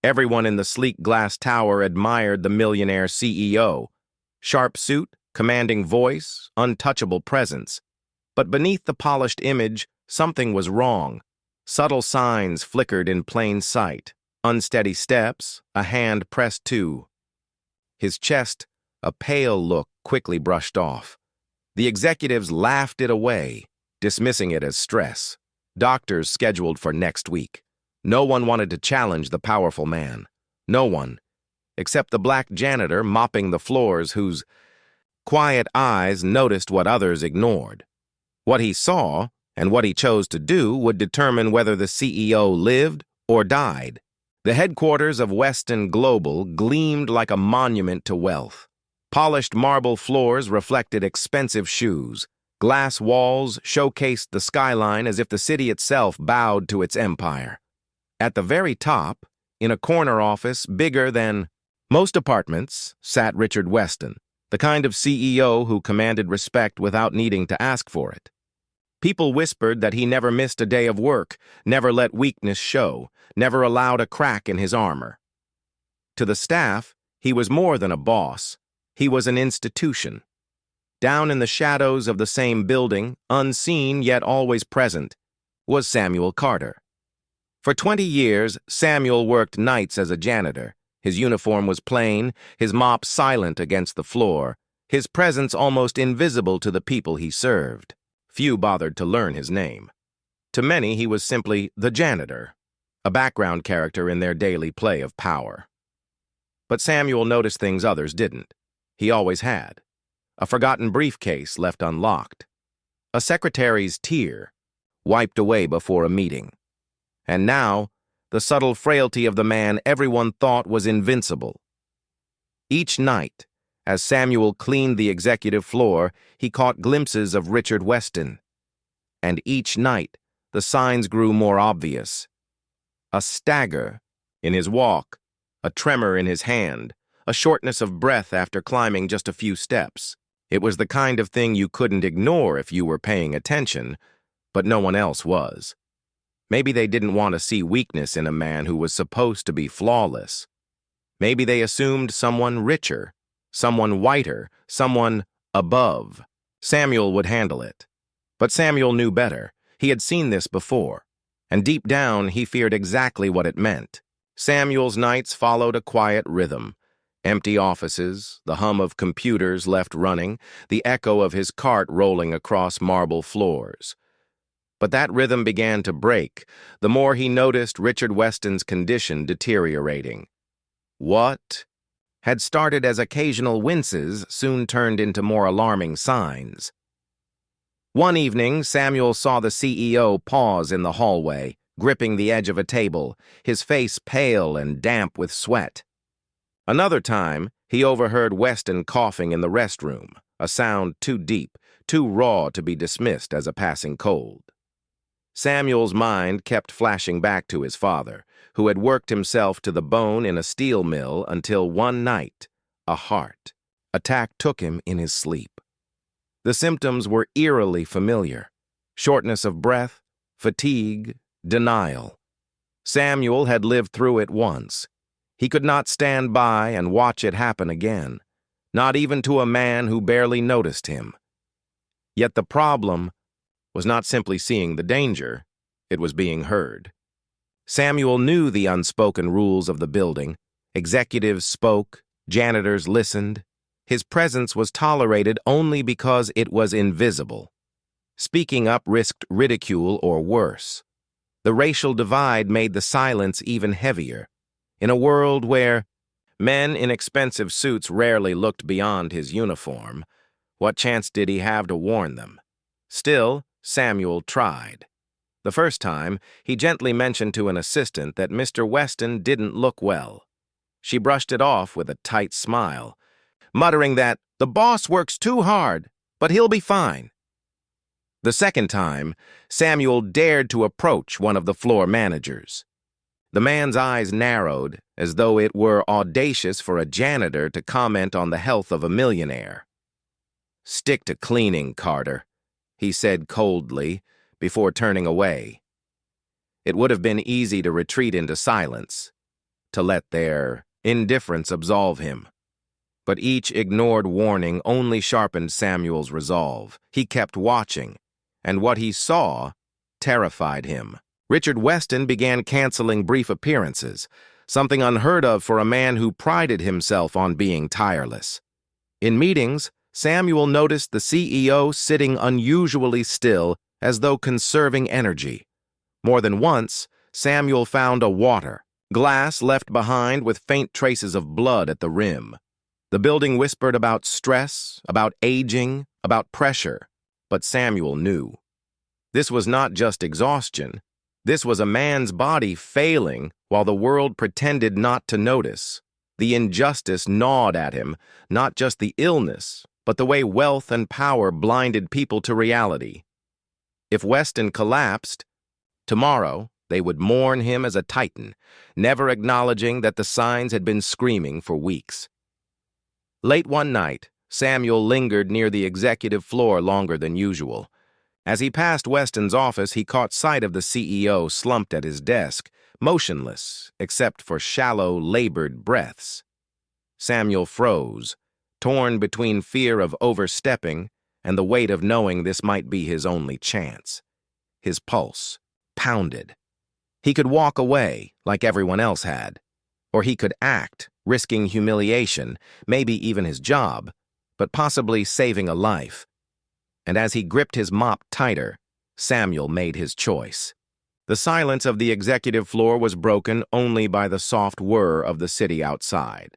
Everyone in the sleek glass tower admired the millionaire CEO. Sharp suit, commanding voice, untouchable presence. But beneath the polished image, something was wrong. Subtle signs flickered in plain sight. Unsteady steps, a hand pressed to. His chest, a pale look, quickly brushed off. The executives laughed it away, dismissing it as stress. Doctors scheduled for next week. No one wanted to challenge the powerful man. No one, except the black janitor mopping the floors whose quiet eyes noticed what others ignored. What he saw and what he chose to do would determine whether the CEO lived or died. The headquarters of Weston Global gleamed like a monument to wealth. Polished marble floors reflected expensive shoes. Glass walls showcased the skyline as if the city itself bowed to its empire. At the very top, in a corner office bigger than most apartments, sat Richard Weston, the kind of CEO who commanded respect without needing to ask for it. People whispered that he never missed a day of work, never let weakness show, never allowed a crack in his armor. To the staff, he was more than a boss. He was an institution. Down in the shadows of the same building, unseen yet always present, was Samuel Carter. For 20 years, Samuel worked nights as a janitor. His uniform was plain, his mop silent against the floor, his presence almost invisible to the people he served. Few bothered to learn his name. To many, he was simply the janitor, a background character in their daily play of power. But Samuel noticed things others didn't. He always had. A forgotten briefcase left unlocked. A secretary's tear, wiped away before a meeting. And now, the subtle frailty of the man everyone thought was invincible. Each night, as Samuel cleaned the executive floor, he caught glimpses of Richard Weston. And each night, the signs grew more obvious. A stagger in his walk, a tremor in his hand, a shortness of breath after climbing just a few steps. It was the kind of thing you couldn't ignore if you were paying attention, but no one else was. Maybe they didn't want to see weakness in a man who was supposed to be flawless. Maybe they assumed someone richer, someone whiter, someone above. Samuel would handle it. But Samuel knew better. He had seen this before. And deep down, he feared exactly what it meant. Samuel's nights followed a quiet rhythm. Empty offices, the hum of computers left running, the echo of his cart rolling across marble floors. But that rhythm began to break, the more he noticed Richard Weston's condition deteriorating. What had started as occasional winces soon turned into more alarming signs. One evening, Samuel saw the CEO pause in the hallway, gripping the edge of a table, his face pale and damp with sweat. Another time, he overheard Weston coughing in the restroom, a sound too deep, too raw to be dismissed as a passing cold. Samuel's mind kept flashing back to his father, who had worked himself to the bone in a steel mill until one night, a heart attack took him in his sleep. The symptoms were eerily familiar: shortness of breath, fatigue, denial. Samuel had lived through it once. He could not stand by and watch it happen again, not even to a man who barely noticed him. Yet the problem was not simply seeing the danger, it was being heard. Samuel knew the unspoken rules of the building. Executives spoke, janitors listened. His presence was tolerated only because it was invisible. Speaking up risked ridicule or worse. The racial divide made the silence even heavier. In a world where men in expensive suits rarely looked beyond his uniform, what chance did he have to warn them? Still, Samuel tried. The first time, he gently mentioned to an assistant that Mr. Weston didn't look well. She brushed it off with a tight smile, muttering that the boss works too hard, but he'll be fine. The second time, Samuel dared to approach one of the floor managers. The man's eyes narrowed, as though it were audacious for a janitor to comment on the health of a millionaire. "Stick to cleaning, Carter," he said coldly, before turning away. It would have been easy to retreat into silence, to let their indifference absolve him. But each ignored warning only sharpened Samuel's resolve. He kept watching, and what he saw terrified him. Richard Weston began canceling brief appearances, something unheard of for a man who prided himself on being tireless. In meetings, Samuel noticed the CEO sitting unusually still, as though conserving energy. More than once, Samuel found a water glass left behind with faint traces of blood at the rim. The building whispered about stress, about aging, about pressure, but Samuel knew. This was not just exhaustion. This was a man's body failing while the world pretended not to notice. The injustice gnawed at him, not just the illness, but the way wealth and power blinded people to reality. If Weston collapsed, tomorrow they would mourn him as a titan, never acknowledging that the signs had been screaming for weeks. Late one night, Samuel lingered near the executive floor longer than usual. As he passed Weston's office, he caught sight of the CEO slumped at his desk, motionless, except for shallow, labored breaths. Samuel froze, torn between fear of overstepping and the weight of knowing this might be his only chance. His pulse pounded. He could walk away, like everyone else had, or he could act, risking humiliation, maybe even his job, but possibly saving a life. And as he gripped his mop tighter, Samuel made his choice. The silence of the executive floor was broken only by the soft whir of the city outside.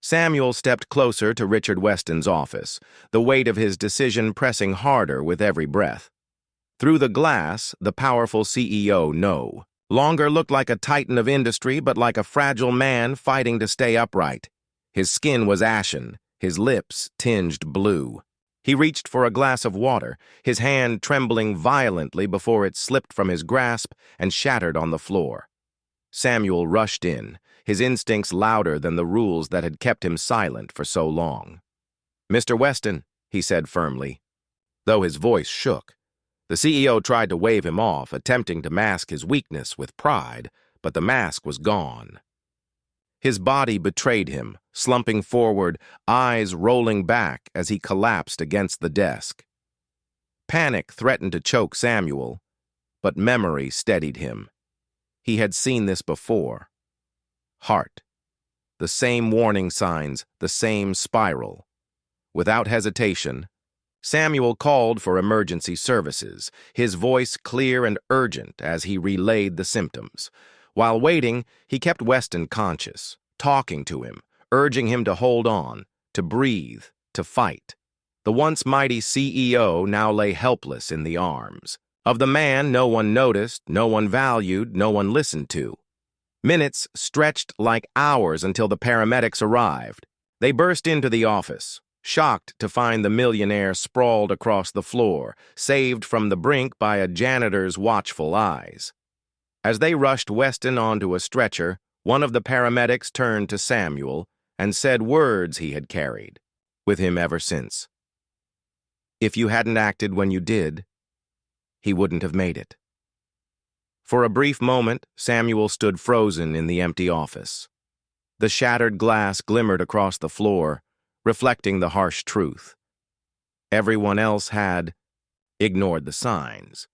Samuel stepped closer to Richard Weston's office, the weight of his decision pressing harder with every breath. Through the glass, the powerful CEO no longer looked like a titan of industry, but like a fragile man fighting to stay upright. His skin was ashen, his lips tinged blue. He reached for a glass of water, his hand trembling violently before it slipped from his grasp and shattered on the floor. Samuel rushed in, his instincts louder than the rules that had kept him silent for so long. "Mr. Weston," he said firmly. Though his voice shook, the CEO tried to wave him off, attempting to mask his weakness with pride, but the mask was gone. His body betrayed him, slumping forward, eyes rolling back as he collapsed against the desk. Panic threatened to choke Samuel, but memory steadied him. He had seen this before. Heart. The same warning signs, the same spiral. Without hesitation, Samuel called for emergency services, his voice clear and urgent as he relayed the symptoms. While waiting, he kept Weston conscious, talking to him, urging him to hold on, to breathe, to fight. The once mighty CEO now lay helpless in the arms of the man no one noticed, no one valued, no one listened to. Minutes stretched like hours until the paramedics arrived. They burst into the office, shocked to find the millionaire sprawled across the floor, saved from the brink by a janitor's watchful eyes. As they rushed Weston onto a stretcher, one of the paramedics turned to Samuel and said words he had carried with him ever since. If you hadn't acted when you did, he wouldn't have made it. For a brief moment, Samuel stood frozen in the empty office. The shattered glass glimmered across the floor, reflecting the harsh truth. Everyone else had ignored the signs.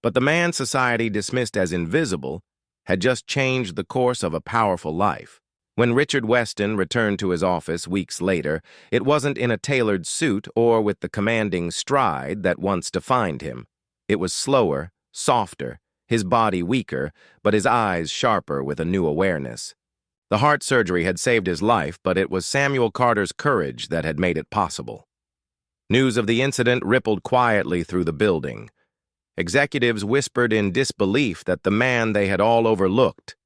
But the man society dismissed as invisible had just changed the course of a powerful life. When Richard Weston returned to his office weeks later, it wasn't in a tailored suit or with the commanding stride that once defined him. It was slower, softer, his body weaker, but his eyes sharper with a new awareness. The heart surgery had saved his life, but it was Samuel Carter's courage that had made it possible. News of the incident rippled quietly through the building. Executives whispered in disbelief that the man they had all overlooked,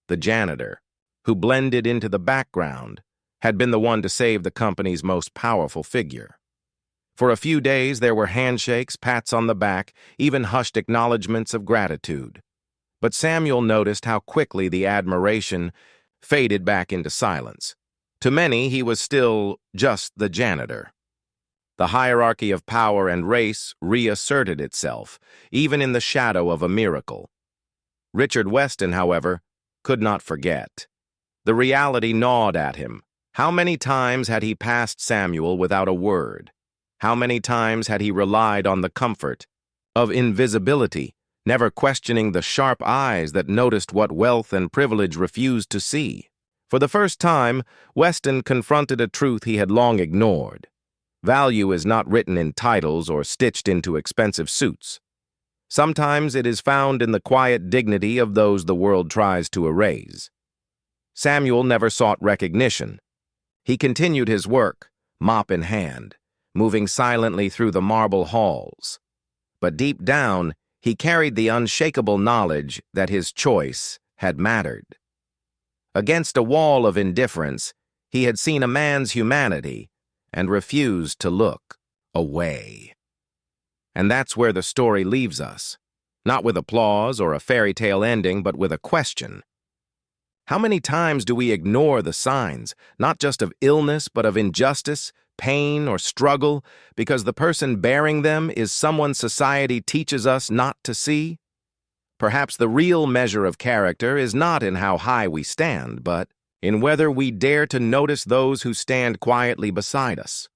the janitor, who blended into the background, had been the one to save the company's most powerful figure. For a few days, there were handshakes, pats on the back, even hushed acknowledgments of gratitude. But Samuel noticed how quickly the admiration faded back into silence. To many, he was still just the janitor. The hierarchy of power and race reasserted itself, even in the shadow of a miracle. Richard Weston, however, could not forget. The reality gnawed at him. How many times had he passed Samuel without a word? How many times had he relied on the comfort of invisibility, never questioning the sharp eyes that noticed what wealth and privilege refused to see? For the first time, Weston confronted a truth he had long ignored. Value is not written in titles or stitched into expensive suits. Sometimes it is found in the quiet dignity of those the world tries to erase. Samuel never sought recognition. He continued his work, mop in hand, moving silently through the marble halls. But deep down, he carried the unshakable knowledge that his choice had mattered. Against a wall of indifference, he had seen a man's humanity and refused to look away. And that's where the story leaves us, not with applause or a fairy tale ending, but with a question. How many times do we ignore the signs, not just of illness, but of injustice, pain, or struggle, because the person bearing them is someone society teaches us not to see? Perhaps the real measure of character is not in how high we stand, but in whether we dare to notice those who stand quietly beside us.